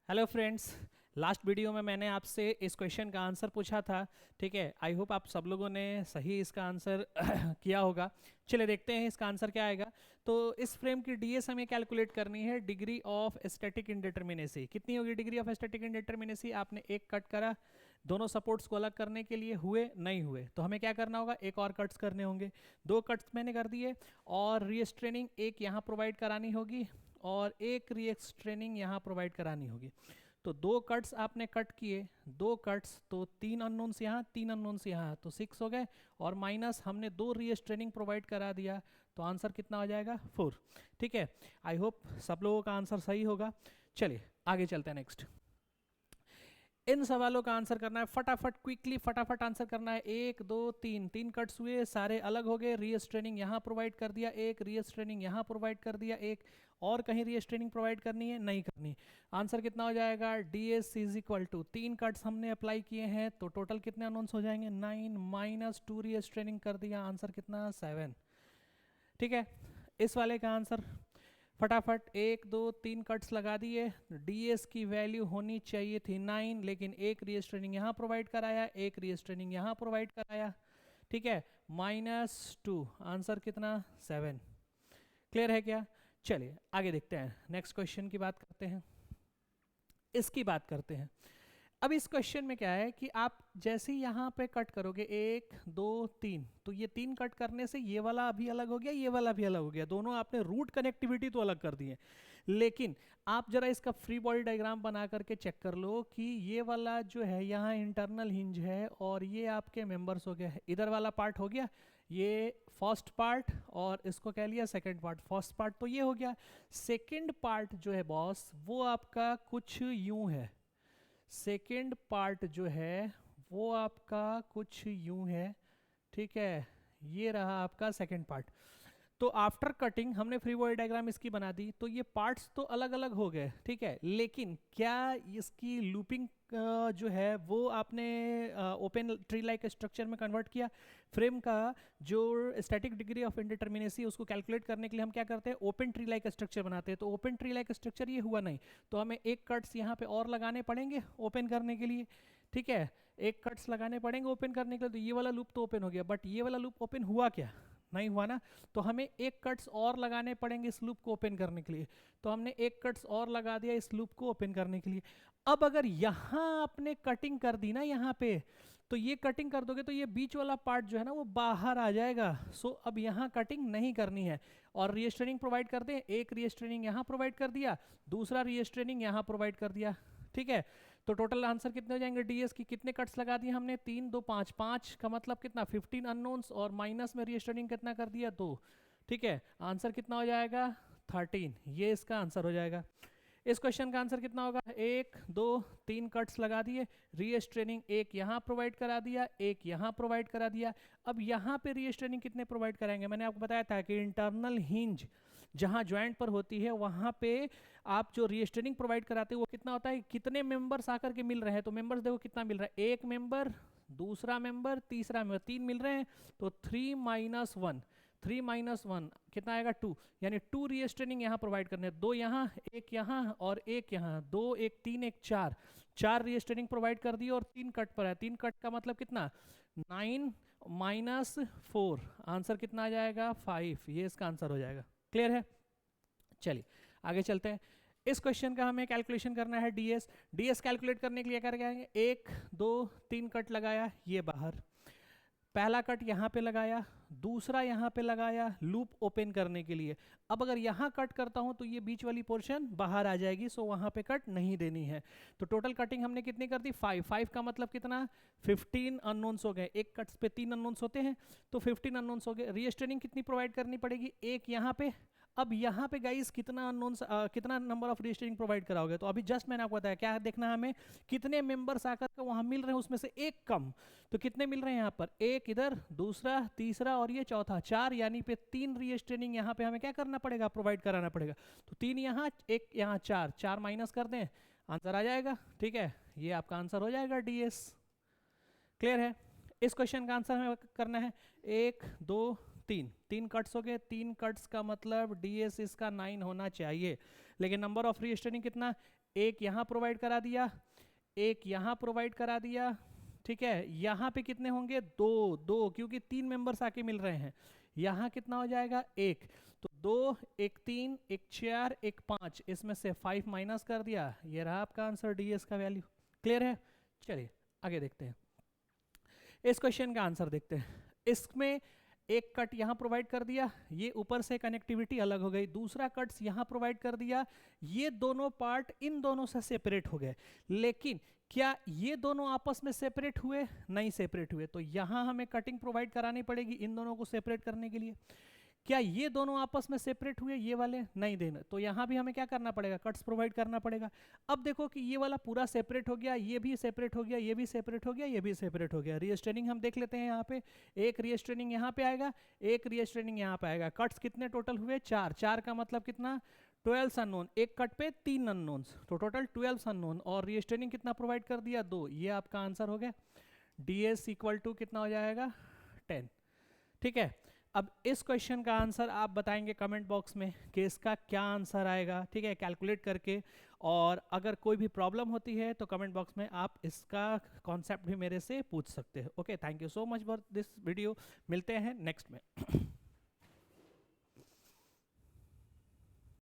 Hello friends. Last video में मैंने आपसे इस क्वेश्चन का आंसर पूछा था। ठीक है, आई होप आप सब लोगों ने सही इसका आंसर किया होगा। चलिए देखते हैं इसका आंसर क्या आएगा। तो इस फ्रेम की डीएस हमें कैलकुलेट करनी है, डिग्री ऑफ स्टैटिक इंडिटरमिनेसी। कितनी होगी डिग्री ऑफ स्टैटिक इंडिटरमिनेसी? आपने एक कट करा, दोनों सपोर्ट्स को अलग करने के लिए हुए नहीं हुए, तो हमें क्या करना होगा, एक और कट्स करने होंगे। दो कट्स मैंने कर दिए और रीस्ट्रेनिंग एक यहाँ प्रोवाइड करानी होगी और एक रीस्ट्रेनिंग यहाँ प्रोवाइड करानी होगी। तो दो कट्स आपने कट किए, दो कट्स, तो तीन अननोन्स यहाँ, तीन अननोन्स यहाँ, तो 6 हो गए। और माइनस हमने दो रीस्ट्रेनिंग प्रोवाइड करा दिया, तो आंसर कितना हो जाएगा? 4। ठीक है, आई होप सब लोगों का आंसर सही होगा। चलिए आगे चलते हैं नेक्स्ट। इन सवालों का आंसर करना है फटाफट, क्विकली फटाफट आंसर करना है। एक दो तीन, तीन कट्स हुए, सारे अलग हो गए। रीस्ट्रेनिंग यहाँ प्रोवाइड कर दिया एक, रीस्ट्रेनिंग यहाँ प्रोवाइड कर दिया एक, और कहीं रीस्ट्रेनिंग प्रोवाइड करनी है? नहीं करनी। आंसर कितना हो जाएगा? D S is equal to, तीन कट्स हमने अप्लाई किए हैं तो टोटल कितने अनाउंस हो जाएंगे? 9 माइनस 2 रीस्ट्रेनिंग कर दिया, आंसर कितना? 7। ठीक है, इस वाले का आंसर फटाफट एक दो तीन कट्स लगा दिए। डीएस की वैल्यू होनी चाहिए थी 9, लेकिन एक रीस्ट्रेनिंग यहाँ प्रोवाइड कराया, एक रीस्ट्रेनिंग यहाँ प्रोवाइड कराया। ठीक है, -2, आंसर कितना? 7। क्लियर है क्या? चलिए आगे देखते हैं, नेक्स्ट क्वेश्चन की बात करते हैं, इसकी बात करते हैं। अब इस क्वेश्चन में क्या है कि आप जैसे ही यहाँ पे कट करोगे, एक दो तीन, तो ये तीन कट करने से ये वाला भी अलग हो गया, ये वाला भी अलग हो गया, दोनों आपने रूट कनेक्टिविटी तो अलग कर दी है। लेकिन आप जरा इसका फ्री बॉडी डायग्राम बना करके चेक कर लो कि ये वाला जो है यहाँ इंटरनल हिंज है और ये आपके मेंबर्स हो गया है। इधर वाला पार्ट हो गया ये फर्स्ट पार्ट और इसको कह लिया सेकंड पार्ट। फर्स्ट पार्ट तो ये हो गया, सेकंड पार्ट जो है बॉस वो आपका कुछ यूं है। सेकेंड पार्ट जो है वो आपका कुछ यूं है। ठीक है, ये रहा आपका सेकेंड पार्ट। तो आफ्टर कटिंग हमने फ्री बॉडी डायग्राम इसकी बना दी, तो ये पार्ट्स तो अलग अलग हो गए। ठीक है, लेकिन क्या इसकी लूपिंग जो है वो आपने ओपन ट्री लाइक स्ट्रक्चर में कन्वर्ट किया? फ्रेम का जो स्टैटिक डिग्री ऑफ इंडिटरमिनेसी उसको कैलकुलेट करने के लिए हम क्या करते हैं? ओपन ट्री लाइक स्ट्रक्चर बनाते हैं। तो ओपन ट्री लाइक स्ट्रक्चर ये हुआ नहीं, तो हमें एक कट्स यहाँ पे और लगाने पड़ेंगे ओपन करने के लिए। ठीक है, एक कट्स लगाने पड़ेंगे ओपन करने के लिए। तो ये वाला लूप तो ओपन हो गया, बट ये वाला लूप ओपन हुआ क्या? नहीं हुआ ना। तो हमें एक कट्स और लगाने पड़ेंगे इस लूप को ओपन करने के लिए। तो हमने एक कट्स और लगा दिया इस लूप को ओपन करने के लिए। अब अगर यहां आपने कटिंग कर दी ना यहाँ पे, तो ये कटिंग कर दोगे तो ये बीच वाला पार्ट जो है ना वो बाहर आ जाएगा। सो अब यहाँ कटिंग नहीं करनी है और रीस्ट्रेनिंग प्रोवाइड कर दें। एक रीस्ट्रेनिंग यहाँ प्रोवाइड कर दिया, दूसरा रीस्ट्रेनिंग यहाँ प्रोवाइड कर दिया। ठीक है, तो टोटल आंसर कितने हो जाएंगे? डीएस की कितने कट्स लगा दिए हमने? 3 2 5, 5 का मतलब कितना? 15 अननोन्स, और माइनस में रीस्ट्रेनिंग कितना कर दिया? 2। ठीक है, आंसर कितना हो जाएगा? 13। ये इसका आंसर हो जाएगा। इस क्वेश्चन का आंसर कितना होगा? एक दो तीन कट्स लगा दिए, रीस्ट्रेनिंग एक यहाँ प्रोवाइड करा दिया, एक यहाँ प्रोवाइड करा दिया। अब यहाँ पे रीस्ट्रेनिंग कितने प्रोवाइड कराएंगे? मैंने आपको बताया था कि इंटरनल हिंज जहाँ ज्वाइंट पर होती है वहाँ पे आप जो रीस्ट्रेनिंग प्रोवाइड कराते हो वो कितना होता है? कितने मेंबर्स आकर के मिल रहे हैं? तो मेंबर्स देखो कितना मिल रहा है, एक मेंबर, दूसरा मेंबर, तीसरा मेंबर, तीन मिल रहे हैं। तो 3 - 1, 3 - 1 कितना आएगा? 2। यानी 2 रीस्ट्रेनिंग यहाँ प्रोवाइड करने, दो यहाँ, एक यहाँ और एक यहाँ, दो एक तीन एक चार, चार रीस्ट्रेनिंग प्रोवाइड कर दी और तीन कट पर है। तीन कट का मतलब कितना? 9 - 4, आंसर कितना आ जाएगा? 5। ये इसका आंसर हो जाएगा। क्लियर है? चलिए आगे चलते हैं। इस क्वेश्चन का हमें कैलकुलेशन करना है डीएस। डीएस कैलकुलेट करने के लिए क्या करेंगे? एक दो तीन कट लगाया, ये बाहर, पहला कट यहाँ पे लगाया, दूसरा यहाँ पे लगाया लूप ओपन करने के लिए। अब अगर यहाँ कट करता हूँ तो ये बीच वाली पोर्शन बाहर आ जाएगी, सो वहाँ पे कट नहीं देनी है। तो टोटल कटिंग हमने कितनी कर दी? 5। 5 का मतलब कितना? 15 अननोन्स हो गए। एक कट्स पे 3 अननोन्स होते हैं, तो 15 अननोन्स हो गए। रीस्ट्रेनिंग कितनी प्रोवाइड करनी पड़ेगी? एक यहाँ पे। अब यहाँ पे गाइस कितना अननोन्स, कितना नंबर ऑफ रीस्ट्रेनिंग प्रोवाइड कराओगे? तो अभी जस्ट मैंने आपको बताया, क्या देखना है हमें? कितने मेंबर्स आकर के वहाँ मिल रहे हैं उसमें से एक कम। तो कितने मिल रहे हैं यहाँ पर? एक इधर, दूसरा, तीसरा और ये चौथा, 4। यानी पे 3 रीस्ट्रेनिंग यहाँ पे हमें क्या करना पड़ेगा? प्रोवाइड कराना पड़ेगा। तो 3 यहाँ, एक यहाँ, 4, 4 माइनस कर दें, आंसर आ जाएगा। ठीक है, ये आपका आंसर हो जाएगा डीएस। क्लियर है? इस क्वेश्चन का आंसर हमें करना है एक दो तीन, तीन कट्स हो गए। तीन कट्स का मतलब डीएस इसका 9 होना चाहिए, लेकिन नंबर ऑफ रीस्ट्रेनिंग कितना? एक यहाँ प्रोवाइड करा दिया, एक यहाँ प्रोवाइड करा दिया, ठीक है। यहाँ पे कितने होंगे, दो दो, क्योंकि 3 मेंबर्स आके मिल रहे हैं। यहाँ कितना हो जाएगा, 1, तो 2, 1 3, 1 4, 1 5, इसमें से 5 माइनस कर दिया, ये रहा आपका आंसर ds का वैल्यू। क्लियर है? चलिए आगे देखते हैं, इस क्वेश्चन का आंसर देखते हैं। इसमें एक कट यहाँ प्रोवाइड कर दिया, ये ऊपर से कनेक्टिविटी अलग हो गई, दूसरा कट्स यहाँ प्रोवाइड कर दिया, ये दोनों पार्ट इन दोनों से सेपरेट हो गए। लेकिन क्या ये दोनों आपस में सेपरेट हुए? नहीं सेपरेट हुए, तो यहाँ हमें कटिंग प्रोवाइड करानी पड़ेगी इन दोनों को सेपरेट करने के लिए। क्या ये दोनों आपस में सेपरेट हुए? ये वाले नहीं देना, तो यहाँ भी हमें क्या करना पड़ेगा, कट्स प्रोवाइड करना पड़ेगा। अब देखो कि ये वाला पूरा सेपरेट हो गया, ये भी सेपरेट हो गया, ये भी सेपरेट हो गया, ये भी सेपरेट हो गया। रीस्ट्रेनिंग हम देख लेते हैं, यहाँ पे एक रीस्ट्रेनिंग यहाँ पे आएगा, एक रीस्ट्रेनिंग यहाँ पे आएगा। कट्स कितने टोटल हुए? 4, 4 का मतलब कितना, 12 अननोन, एक कट पे 3 अननोन्स, तो टोटल 12 अननोन, और रीस्ट्रेनिंग कितना प्रोवाइड कर दिया, 2। ये आपका आंसर हो गया। ds इक्वल टू कितना हो जाएगा, 10। ठीक है, अब इस क्वेश्चन का आंसर आप बताएंगे कमेंट बॉक्स में कि इसका क्या आंसर आएगा, ठीक है, कैलकुलेट करके। और अगर कोई भी प्रॉब्लम होती है तो कमेंट बॉक्स में आप इसका कॉन्सेप्ट भी मेरे से पूछ सकते हैं। Okay, thank you so much for this video, मिलते हैं नेक्स्ट में।